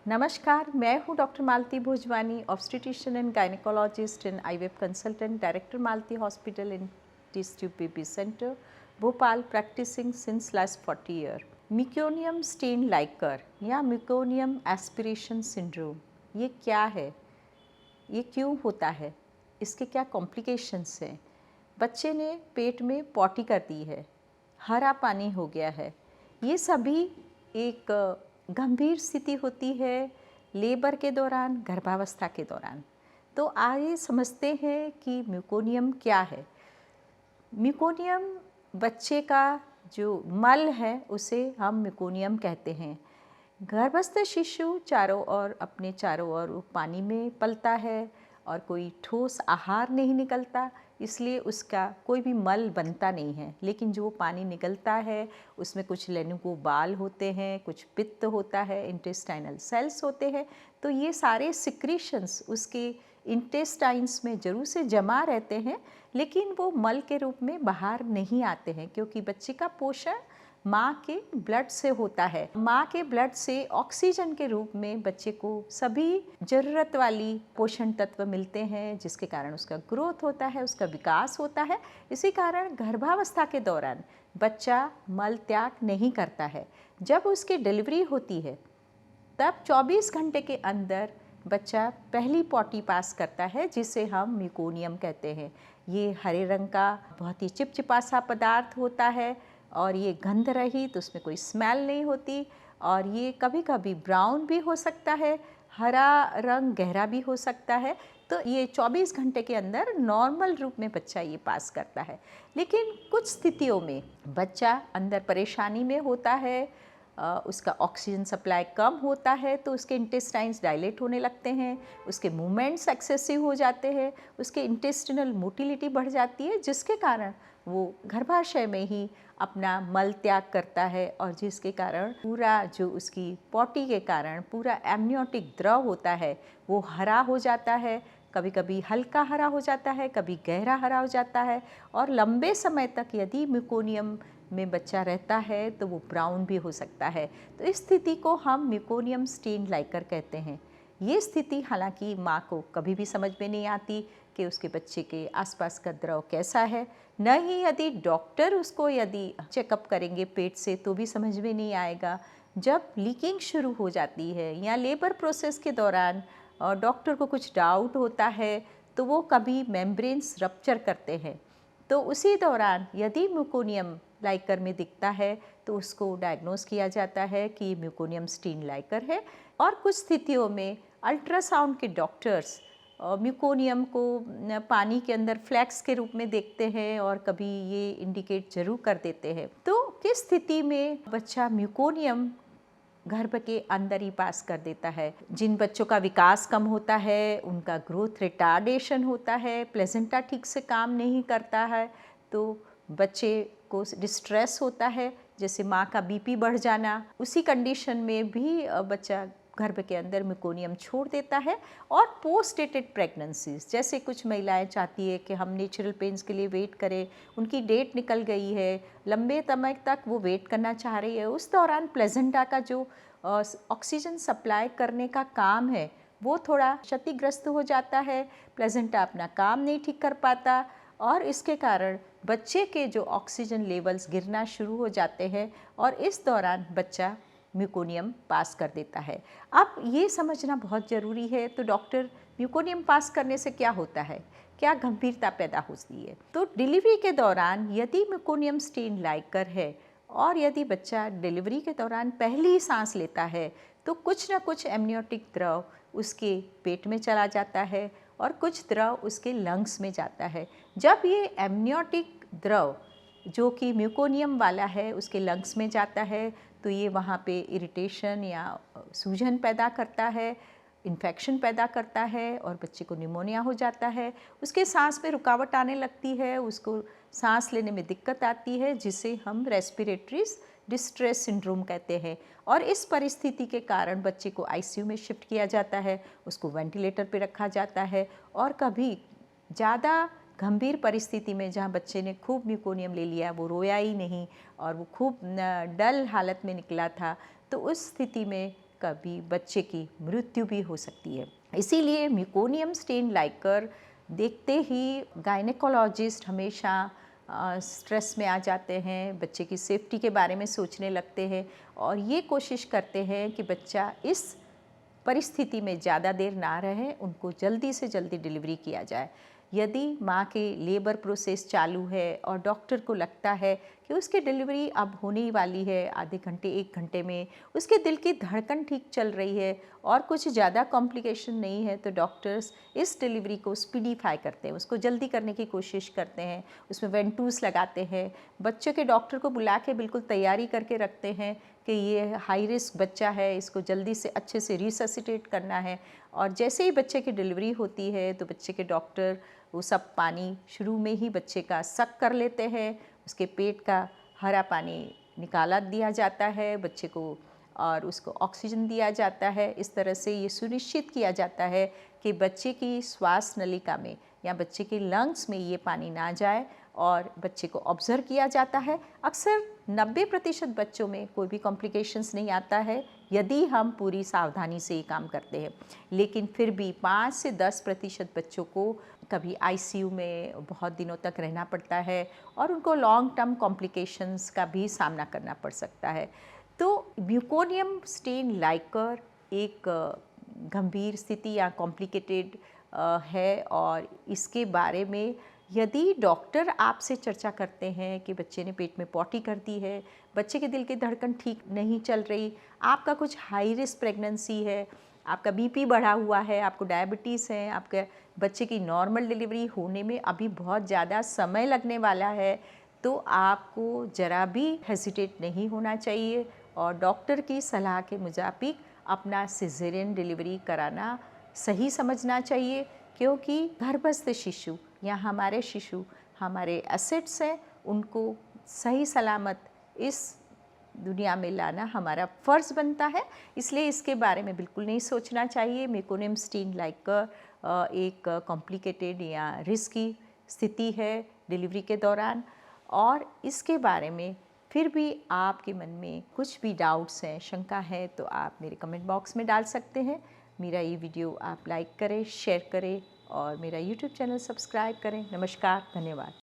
नमस्कार, मैं हूँ doctor Malti Bhojwani, obstetrician and gynaecologist and IVF consultant, director Malti hospital and test tube baby centre, Bhopal, practising since last 40 year. Meconium stain liquor या meconium aspiration syndrome, ये क्या है? ये क्यों होता है? इसके क्या कॉम्प्लिकेशंस हैं? बच्चे ने पेट में पॉटी कर दी है, हरा पानी हो गया है, ये सभी एक गंभीर स्थिति होती है लेबर के दौरान, गर्भावस्था के दौरान। तो आइए समझते हैं कि म्यूकोनियम क्या है। म्यूकोनियम बच्चे का जो मल है उसे हम म्यूकोनियम कहते हैं। गर्भस्थ शिशु चारों ओर वो पानी में पलता है और कोई ठोस आहार नहीं निकलता, इसलिए उसका कोई भी मल बनता नहीं है। लेकिन जो पानी निकलता है उसमें कुछ लेनुको बाल होते हैं, कुछ पित्त होता है, इंटेस्टाइनल सेल्स होते हैं। तो ये सारे सिक्रीशंस उसके इंटेस्टाइन्स में जरूर से जमा रहते हैं, लेकिन वो मल के रूप में बाहर नहीं आते हैं, क्योंकि बच्चे का पोषण माँ के ब्लड से होता है। माँ के ब्लड से ऑक्सीजन के रूप में बच्चे को सभी ज़रूरत वाली पोषण तत्व मिलते हैं, जिसके कारण उसका ग्रोथ होता है, उसका विकास होता है। इसी कारण गर्भावस्था के दौरान बच्चा मल त्याग नहीं करता है। जब उसकी डिलीवरी होती है तब 24 घंटे के अंदर बच्चा पहली पॉटी पास करता है, जिसे हम म्यूकोनियम कहते हैं। ये हरे रंग का बहुत ही चिपचिपा सा पदार्थ होता है और ये गंध रहित, तो उसमें कोई स्मेल नहीं होती, और ये कभी कभी ब्राउन भी हो सकता है, हरा रंग गहरा भी हो सकता है। तो ये 24 घंटे के अंदर नॉर्मल रूप में बच्चा ये पास करता है। लेकिन कुछ स्थितियों में बच्चा अंदर परेशानी में होता है, उसका ऑक्सीजन सप्लाई कम होता है, तो उसके इंटेस्टाइन्स डायलेट होने लगते हैं, उसके मूवमेंट्स एक्सेसिव हो जाते हैं, उसके इंटेस्टिनल मोटिलिटी बढ़ जाती है, जिसके कारण वो गर्भाशय में ही अपना मल त्याग करता है, और जिसके कारण पूरा जो उसकी पॉटी के कारण पूरा एमनियोटिक द्रव होता है वो हरा हो जाता है। कभी कभी हल्का हरा हो जाता है, कभी गहरा हरा हो जाता है, और लंबे समय तक यदि म्यूकोनियम में बच्चा रहता है तो वो ब्राउन भी हो सकता है। तो इस स्थिति को हम म्यूकोनियम स्टेन लाइकर कहते हैं। ये स्थिति हालांकि माँ को कभी भी समझ में नहीं आती कि उसके बच्चे के आसपास का द्रव कैसा है, न ही यदि डॉक्टर उसको यदि चेकअप करेंगे पेट से तो भी समझ में नहीं आएगा। जब लीकिंग शुरू हो जाती है या लेबर प्रोसेस के दौरान डॉक्टर को कुछ डाउट होता है, तो वो कभी मेम्ब्रेन्स रप्चर करते हैं, तो उसी दौरान यदि म्यूकोनियम लाइकर में दिखता है तो उसको डायग्नोस किया जाता है कि म्यूकोनियम स्टेन लाइकर है। और कुछ स्थितियों में अल्ट्रासाउंड के डॉक्टर्स म्यूकोनियम को पानी के अंदर फ्लैक्स के रूप में देखते हैं, और कभी ये इंडिकेट जरूर कर देते हैं। तो किस स्थिति में बच्चा म्यूकोनियम गर्भ के अंदर ही पास कर देता है? जिन बच्चों का विकास कम होता है, उनका ग्रोथ रिटार्डेशन होता है, प्लेसेंटा ठीक से काम नहीं करता है, तो बच्चे को डिस्ट्रेस होता है, जैसे माँ का बीपी बढ़ जाना। उसी कंडीशन में भी बच्चा गर्भ के अंदर म्यूकोनियम छोड़ देता है। और पोस्ट डेटेड प्रेगनेंसीज, जैसे कुछ महिलाएं चाहती है कि हम नेचुरल पेन्स के लिए वेट करें, उनकी डेट निकल गई है, लंबे समय तक वो वेट करना चाह रही है, उस दौरान प्लेसेंटा का जो ऑक्सीजन सप्लाई करने का काम है वो थोड़ा क्षतिग्रस्त हो जाता है। प्लेसेंटा अपना काम नहीं ठीक कर पाता, और इसके कारण बच्चे के जो ऑक्सीजन लेवल्स गिरना शुरू हो जाते हैं, और इस दौरान बच्चा म्यूकोनियम पास कर देता है। अब ये समझना बहुत ज़रूरी है, तो डॉक्टर म्यूकोनियम पास करने से क्या होता है, क्या गंभीरता पैदा होती है? तो डिलीवरी के दौरान यदि म्यूकोनियम स्टेन लाइकर है और यदि बच्चा डिलीवरी के दौरान पहली सांस लेता है, तो कुछ ना कुछ एमनियोटिक द्रव उसके पेट में चला जाता है और कुछ द्रव उसके लंग्स में जाता है। जब ये एमनियोटिक द्रव जो कि म्यूकोनियम वाला है उसके लंग्स में जाता है, तो ये वहाँ पे इरिटेशन या सूजन पैदा करता है, इन्फेक्शन पैदा करता है, और बच्चे को निमोनिया हो जाता है। उसके सांस में रुकावट आने लगती है, उसको सांस लेने में दिक्कत आती है, जिसे हम रेस्पिरेटरी डिस्ट्रेस सिंड्रोम कहते हैं। और इस परिस्थिति के कारण बच्चे को आईसीयू में शिफ्ट किया जाता है, उसको वेंटिलेटर पे रखा जाता है। और कभी ज़्यादा गंभीर परिस्थिति में जहाँ बच्चे ने खूब म्यूकोनियम ले लिया, वो रोया ही नहीं और वो खूब डल हालत में निकला था, तो उस स्थिति में कभी बच्चे की मृत्यु भी हो सकती है। इसीलिए म्यूकोनियम स्टेन लाइकर देखते ही गायनेकोलॉजिस्ट हमेशा स्ट्रेस में आ जाते हैं, बच्चे की सेफ्टी के बारे में सोचने लगते हैं और ये कोशिश करते हैं कि बच्चा इस परिस्थिति में ज़्यादा देर ना रहे, उनको जल्दी से जल्दी डिलीवरी किया जाए। यदि माँ के लेबर प्रोसेस चालू है और डॉक्टर को लगता है कि उसकी डिलीवरी अब होने ही वाली है, आधे घंटे 1 घंटे में, उसके दिल की धड़कन ठीक चल रही है और कुछ ज़्यादा कॉम्प्लिकेशन नहीं है, तो डॉक्टर्स इस डिलीवरी को स्पीडिफाई करते हैं, उसको जल्दी करने की कोशिश करते हैं, उसमें वेंटूस लगाते हैं, बच्चों के डॉक्टर को बुला के बिल्कुल तैयारी करके रखते हैं कि ये हाई रिस्क बच्चा है, इसको जल्दी से अच्छे से रिससिटेट करना है। और जैसे ही बच्चे की डिलीवरी होती है तो बच्चे के डॉक्टर वो सब पानी शुरू में ही बच्चे का सक कर लेते हैं, उसके पेट का हरा पानी निकाला दिया जाता है बच्चे को और उसको ऑक्सीजन दिया जाता है। इस तरह से ये सुनिश्चित किया जाता है कि बच्चे की श्वास नलिका में या बच्चे के लंग्स में ये पानी ना जाए और बच्चे को ऑब्ज़र्व किया जाता है। अक्सर 90% बच्चों में कोई भी कॉम्प्लिकेशंस नहीं आता है यदि हम पूरी सावधानी से ये काम करते हैं, लेकिन फिर भी 5 से 10% बच्चों को कभी आईसीयू में बहुत दिनों तक रहना पड़ता है और उनको लॉन्ग टर्म कॉम्प्लिकेशंस का भी सामना करना पड़ सकता है। तो म्यूकोनियम स्टेन लाइकर एक गंभीर स्थिति या कॉम्प्लिकेटेड है और इसके बारे में यदि डॉक्टर आपसे चर्चा करते हैं कि बच्चे ने पेट में पॉटी कर दी है, बच्चे के दिल की धड़कन ठीक नहीं चल रही, आपका कुछ हाई रिस्क प्रेगनेंसी है, आपका बीपी बढ़ा हुआ है, आपको डायबिटीज़ है, आपके बच्चे की नॉर्मल डिलीवरी होने में अभी बहुत ज़्यादा समय लगने वाला है, तो आपको ज़रा भी हेसिटेट नहीं होना चाहिए और डॉक्टर की सलाह के मुताबिक अपना सिजेरियन डिलीवरी कराना सही समझना चाहिए, क्योंकि गर्भस्थ शिशु या हमारे शिशु हमारे एसेट्स हैं, उनको सही सलामत इस दुनिया में लाना हमारा फ़र्ज़ बनता है। इसलिए इसके बारे में बिल्कुल नहीं सोचना चाहिए। मेकोनियम स्टेन लाइकर एक कॉम्प्लिकेटेड या रिस्की स्थिति है डिलीवरी के दौरान और इसके बारे में फिर भी आपके मन में कुछ भी डाउट्स हैं, शंका है, तो आप मेरे कमेंट बॉक्स में डाल सकते हैं। मेरा ये वीडियो आप लाइक करें, शेयर करें और मेरा यूट्यूब चैनल सब्सक्राइब करें। नमस्कार, धन्यवाद।